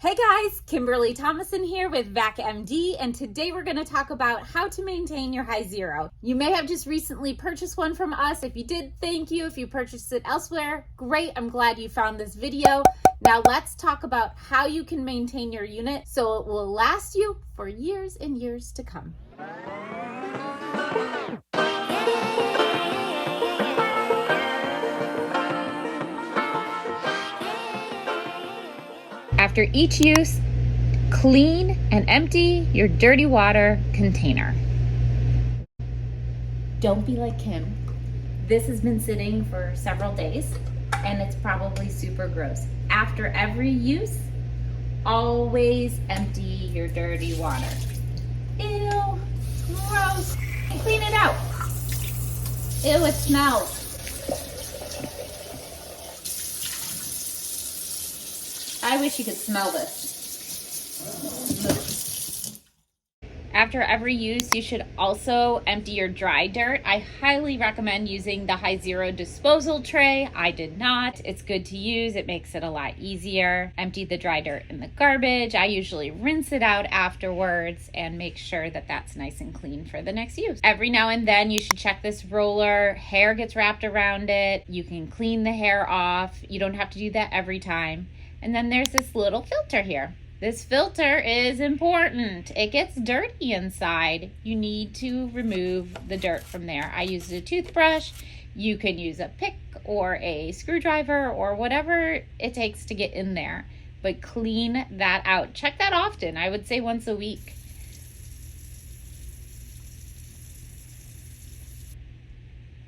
Hey guys, Kimberly Thomason here with VacMD, and today we're going to talk about how to maintain your Hizero. You may have just recently purchased one from us. If you did, thank you. If you purchased it elsewhere, great. I'm glad you found this video. Now let's talk about how you can maintain your unit so it will last you for years and years to come. After each use, clean and empty your dirty water container. Don't be like Kim. This has been sitting for several days and it's probably super gross. After every use, always empty your dirty water. Ew, gross. Clean it out. Ew, it smells. I wish you could smell this. After every use, you should also empty your dry dirt. I highly recommend using the Hizero disposal tray. I did not. It's good to use. It makes it a lot easier. Empty the dry dirt in the garbage. I usually rinse it out afterwards and make sure that that's nice and clean for the next use. Every now and then you should check this roller. Hair gets wrapped around it. You can clean the hair off. You don't have to do that every time. And then there's this little filter here. This filter is important. It gets dirty inside. You need to remove the dirt from there. I use a toothbrush. You can use a pick or a screwdriver or whatever it takes to get in there. But clean that out. Check that often. I would say once a week.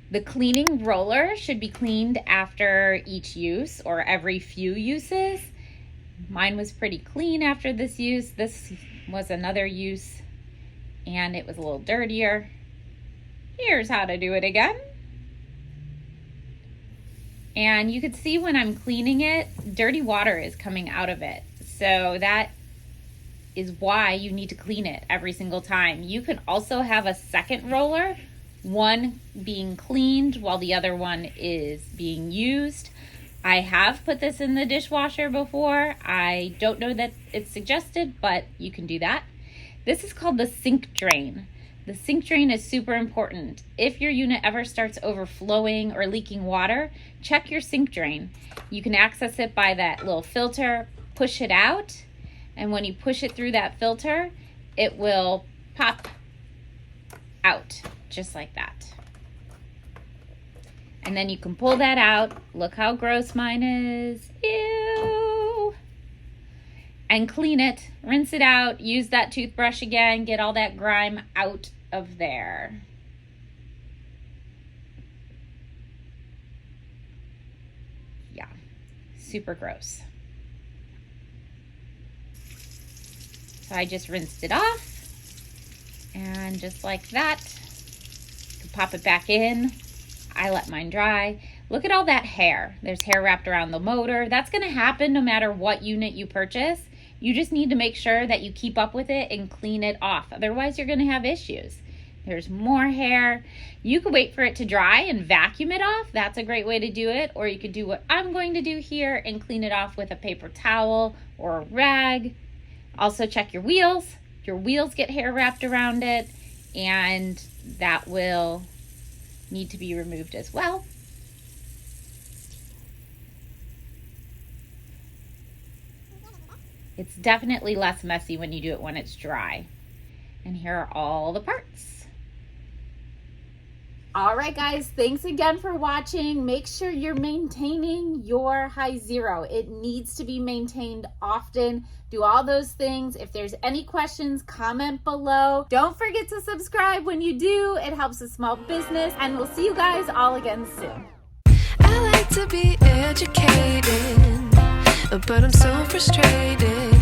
The cleaning roller should be cleaned after each use or every few uses. Mine was pretty clean after this use. This was another use and it was a little dirtier. Here's how to do it again. And you can see when I'm cleaning it, dirty water is coming out of it. So that is why you need to clean it every single time. You can also have a second roller, one being cleaned while the other one is being used. I have put this in the dishwasher before. I don't know that it's suggested, but you can do that. This is called the sink drain. The sink drain is super important. If your unit ever starts overflowing or leaking water, check your sink drain. You can access it by that little filter, push it out, and when you push it through that filter, it will pop out just like that. And then you can pull that out. Look how gross mine is. Ew. And clean it. Rinse it out. Use that toothbrush again. Get all that grime out of there. Yeah. Super gross. So I just rinsed it off. And just like that, you can pop it back in. I let mine dry. Look at all that hair. There's hair wrapped around the motor. That's going to happen no matter what unit you purchase. You just need to make sure that you keep up with it and clean it off. Otherwise, you're going to have issues. There's more hair. You could wait for it to dry and vacuum it off. That's a great way to do it. Or you could do what I'm going to do here and clean it off with a paper towel or a rag. Also check your wheels. Your wheels get hair wrapped around it, and that will need to be removed as well. It's definitely less messy when you do it when it's dry. And here are all the parts. All right, guys, thanks again for watching. Make sure you're maintaining your Hizero. It needs to be maintained often. Do all those things. If there's any questions, comment below. Don't forget to subscribe when you do. It helps a small business, and we'll see you guys all again soon. I like to be educated, but I'm so frustrated.